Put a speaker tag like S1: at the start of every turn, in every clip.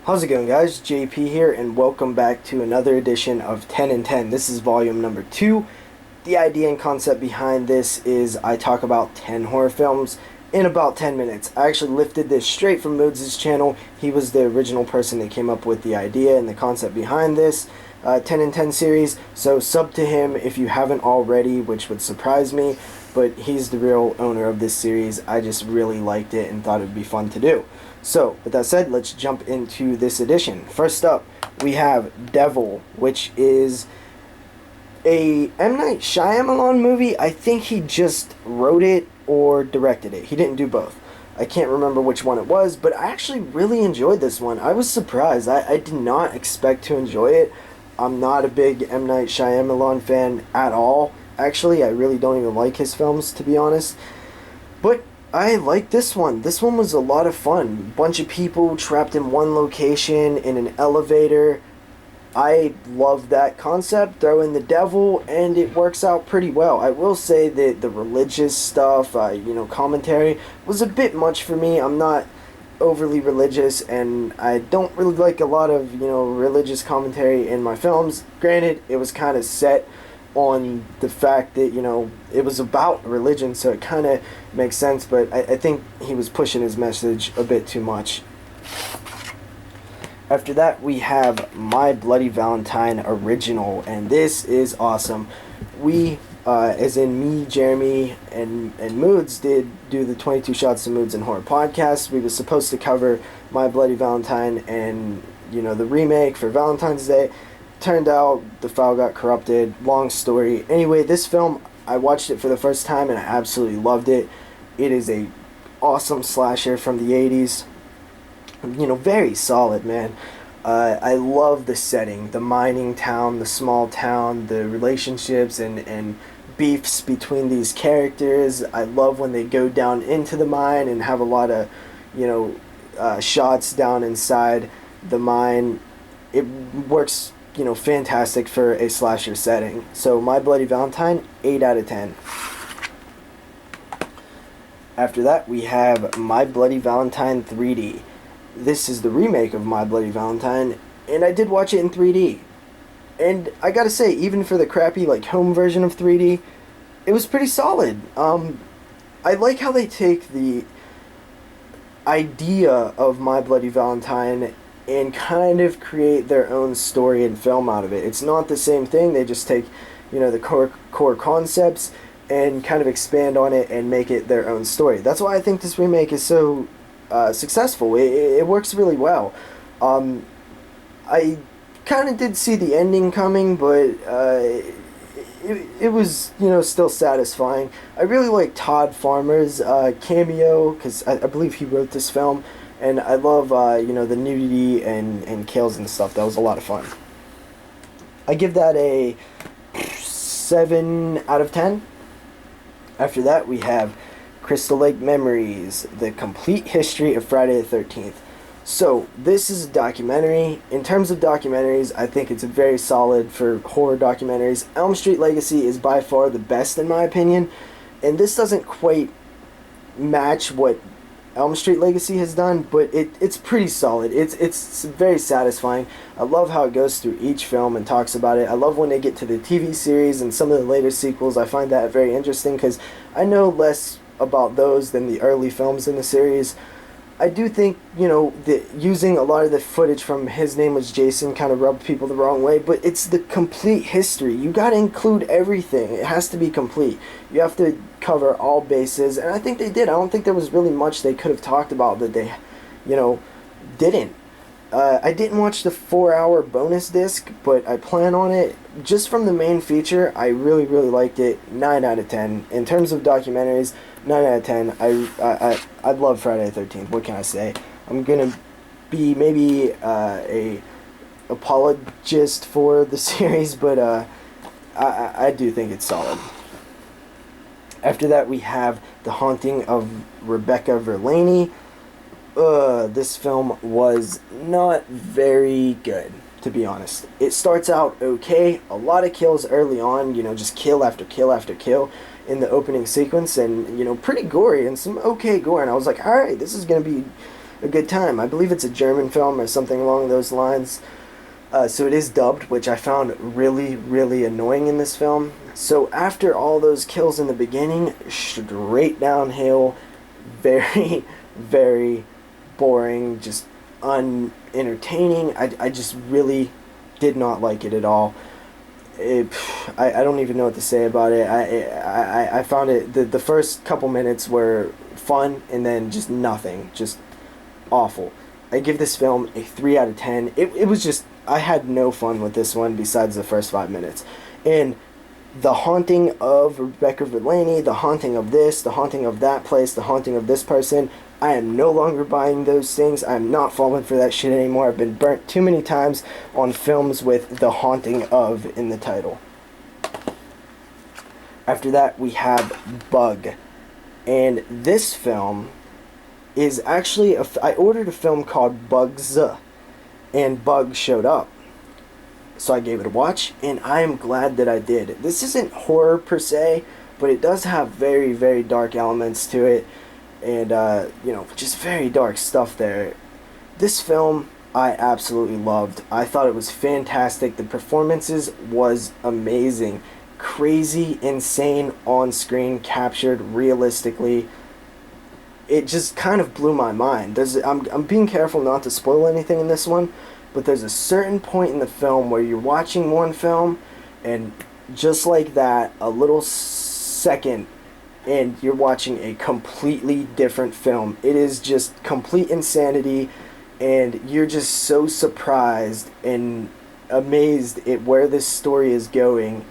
S1: How's it going, guys? JP here, and welcome back to another edition of 10 and 10. This is volume number 2. The idea and concept behind this is I talk about 10 horror films in about 10 minutes. I actually lifted this straight from Moods' channel. He was the original person that came up with the idea and the concept behind this 10 and 10 series. So sub to him if you haven't already, which would surprise me, but he's the real owner of this series. I just really liked it and thought it would be fun to do. So, with that said, let's jump into this edition. First up, we have Devil, which is a M. Night Shyamalan movie. I think he just wrote it or directed it. He didn't do both. I can't remember which one it was, but I actually really enjoyed this one. I was surprised. I did not expect to enjoy it. I'm not a big M. Night Shyamalan fan at all. Actually, I really don't even like his films, to be honest. But I like this one. This one was a lot of fun. Bunch of people trapped in one location in an elevator. I love that concept. Throw in the devil, and it works out pretty well. I will say that the religious stuff, commentary, was a bit much for me. I'm not overly religious, and I don't really like a lot of, religious commentary in my films. Granted, it was kind of set on the fact that it was about religion, so it kind of makes sense, but I think he was pushing his message a bit too much. After that, we have My Bloody Valentine original, and this is awesome. We as in me, Jeremy, and Moods did do the 22 Shots of Moods and Horror podcast. We were supposed to cover My Bloody Valentine and the remake for Valentine's Day. Turned out the file got corrupted. Long story. Anyway, this film, I watched it for the first time and I absolutely loved it. It is a awesome slasher from the 80s. Very solid, man. I love the setting, the mining town, the small town, the relationships and beefs between these characters. I love when they go down into the mine and have a lot of, shots down inside the mine. It works fantastic for a slasher setting. So My Bloody Valentine, 8 out of 10. After that, we have My Bloody Valentine 3D. This is the remake of My Bloody Valentine, and I did watch it in 3D. And I gotta say, even for the crappy, home version of 3D, it was pretty solid. I like how they take the idea of My Bloody Valentine and kind of create their own story and film out of it. It's not the same thing. They just take, the core concepts and kind of expand on it and make it their own story. That's why I think this remake is so successful. It works really well. I kind of did see the ending coming, but it was, still satisfying. I really like Todd Farmer's cameo, because I believe he wrote this film. And I love, the nudity and kills and stuff. That was a lot of fun. I give that a 7 out of 10. After that, we have Crystal Lake Memories, the complete history of Friday the 13th. So, this is a documentary. In terms of documentaries, I think it's very solid for horror documentaries. Elm Street Legacy is by far the best in my opinion. And this doesn't quite match what Elm Street Legacy has done, but it's pretty solid. It's very satisfying. I love how it goes through each film and talks about it. I love when they get to the TV series and some of the later sequels. I find that very interesting because I know less about those than the early films in the series. I do think, that using a lot of the footage from His Name Was Jason kind of rubbed people the wrong way, but it's the complete history. You gotta include everything. It has to be complete. You have to cover all bases, and I think they did. I don't think there was really much they could have talked about that they, didn't. I didn't watch the 4-hour bonus disc, but I plan on it. Just from the main feature, I really, really liked it. 9 out of 10. In terms of documentaries, 9 out of 10. I love Friday the 13th. What can I say? I'm gonna be maybe a apologist for the series, but I do think it's solid. After that, we have The Haunting of Rebecca Delaney. This film was not very good, to be honest. It starts out okay, a lot of kills early on, just kill after kill after kill in the opening sequence, and, pretty gory, and some okay gore, and I was like, alright, this is gonna be a good time. I believe it's a German film or something along those lines. So it is dubbed, which I found really, really annoying in this film. So after all those kills in the beginning, straight downhill, very, very boring, just unentertaining. I just really did not like it at all. I don't even know what to say about it. I found it, the first couple minutes were fun, and then just nothing, just awful. I give this film a 3 out of 10. It was just, I had no fun with this one besides the first 5 minutes. And the haunting of Rebecca Delaney, the haunting of this, the haunting of that place, the haunting of this person, I am no longer buying those things. I'm not falling for that shit anymore. I've been burnt too many times on films with the haunting of in the title. After that, we have Bug. And this film is actually, I ordered a film called Bugs, and Bug showed up. So I gave it a watch, and I am glad that I did. This isn't horror per se, but it does have very, very dark elements to it. And, just very dark stuff there. This film, I absolutely loved. I thought it was fantastic. The performances was amazing. Crazy, insane, on-screen, captured realistically. It just kind of blew my mind. I'm being careful not to spoil anything in this one, but there's a certain point in the film where you're watching one film, and just like that, a little second, and you're watching a completely different film. It is just complete insanity, and you're just so surprised and amazed at where this story is going,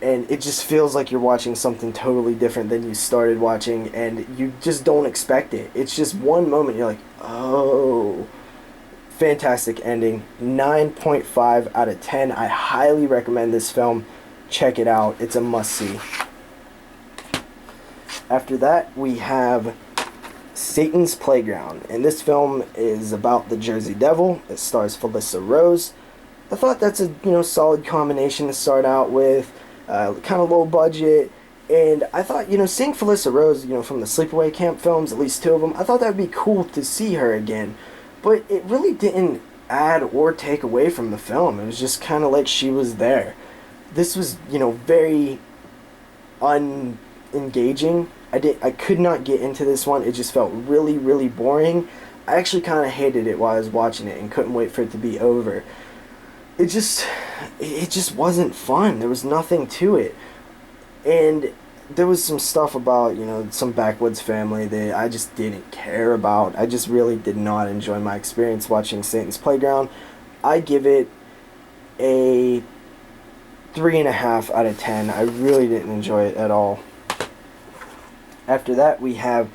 S1: and it just feels like you're watching something totally different than you started watching, and you just don't expect it. It's just one moment, you're like, oh. Fantastic ending. 9.5 out of 10. I highly recommend this film. Check it out. It's a must-see. After that, we have Satan's Playground, and this film is about the Jersey Devil. It stars Felissa Rose. I thought that's a solid combination to start out with, kind of low budget, and I thought seeing Felissa Rose from the Sleepaway Camp films, at least 2 of them, I thought that would be cool to see her again, but it really didn't add or take away from the film. It was just kind of like she was there. This was very unengaging. I could not get into this one. It just felt really, really boring. I actually kind of hated it while I was watching it and couldn't wait for it to be over. It just wasn't fun. There was nothing to it. And there was some stuff about, some backwoods family that I just didn't care about. I just really did not enjoy my experience watching Satan's Playground. I give it a 3.5 out of 10. I really didn't enjoy it at all. After that, we have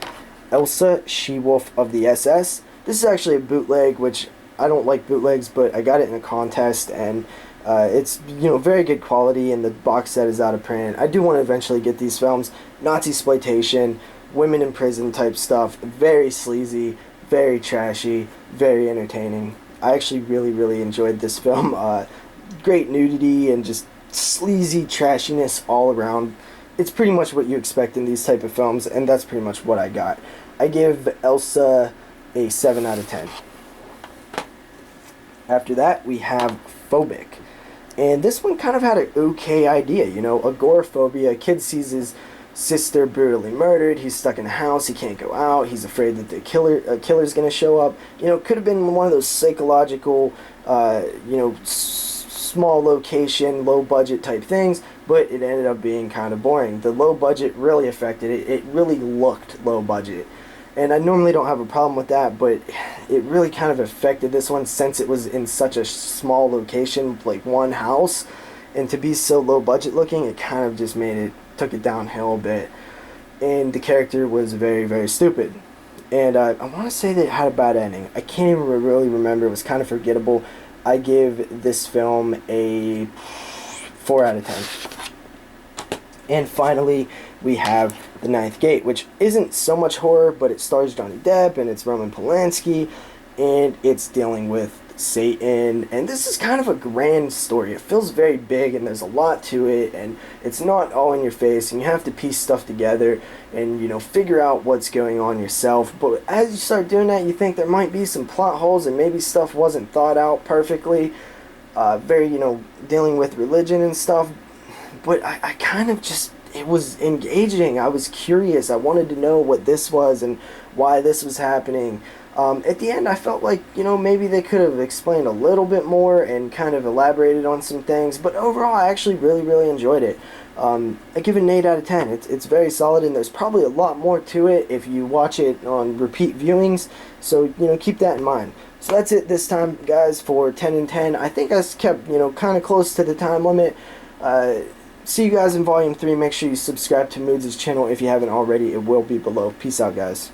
S1: Elsa, She-Wolf of the SS. This is actually a bootleg, which I don't like bootlegs, but I got it in a contest, and it's very good quality, and the box set is out of print. I do want to eventually get these films. Nazi exploitation, women in prison type stuff. Very sleazy, very trashy, very entertaining. I actually really, really enjoyed this film. Great nudity and just sleazy trashiness all around. It's pretty much what you expect in these type of films, and that's pretty much what I got. I give Elsa a 7 out of 10. After that, we have Phobic. And this one kind of had an okay idea, agoraphobia. A kid sees his sister brutally murdered. He's stuck in a house. He can't go out. He's afraid that the killer's going to show up. Could have been one of those psychological, small location, low budget type things, but it ended up being kind of boring. The low budget really affected it. It really looked low budget. And I normally don't have a problem with that, but it really kind of affected this one since it was in such a small location, like one house. And to be so low budget looking, it kind of just took it downhill a bit. And the character was very, very stupid. And I want to say that it had a bad ending. I can't even really remember. It was kind of forgettable. I give this film a 4 out of 10. And finally, we have The Ninth Gate, which isn't so much horror, but it stars Johnny Depp, and it's Roman Polanski, and it's dealing with Satan, and this is kind of a grand story. It feels very big, and there's a lot to it, and it's not all in your face, and you have to piece stuff together and, you know, figure out what's going on yourself. But as you start doing that, you think there might be some plot holes, and maybe stuff wasn't thought out perfectly. Very, you know, dealing with religion and stuff. But I kind of just, it was engaging. I was curious. I wanted to know what this was and why this was happening. At the end, I felt like, you know, maybe they could have explained a little bit more and kind of elaborated on some things. But overall, I actually really, really enjoyed it. I give it an 8 out of 10. It's very solid, and there's probably a lot more to it if you watch it on repeat viewings. So, you know, keep that in mind. So that's it this time, guys, for 10 and 10. I think I kept, you know, kind of close to the time limit. See you guys in Volume 3. Make sure you subscribe to Moods' channel if you haven't already. It will be below. Peace out, guys.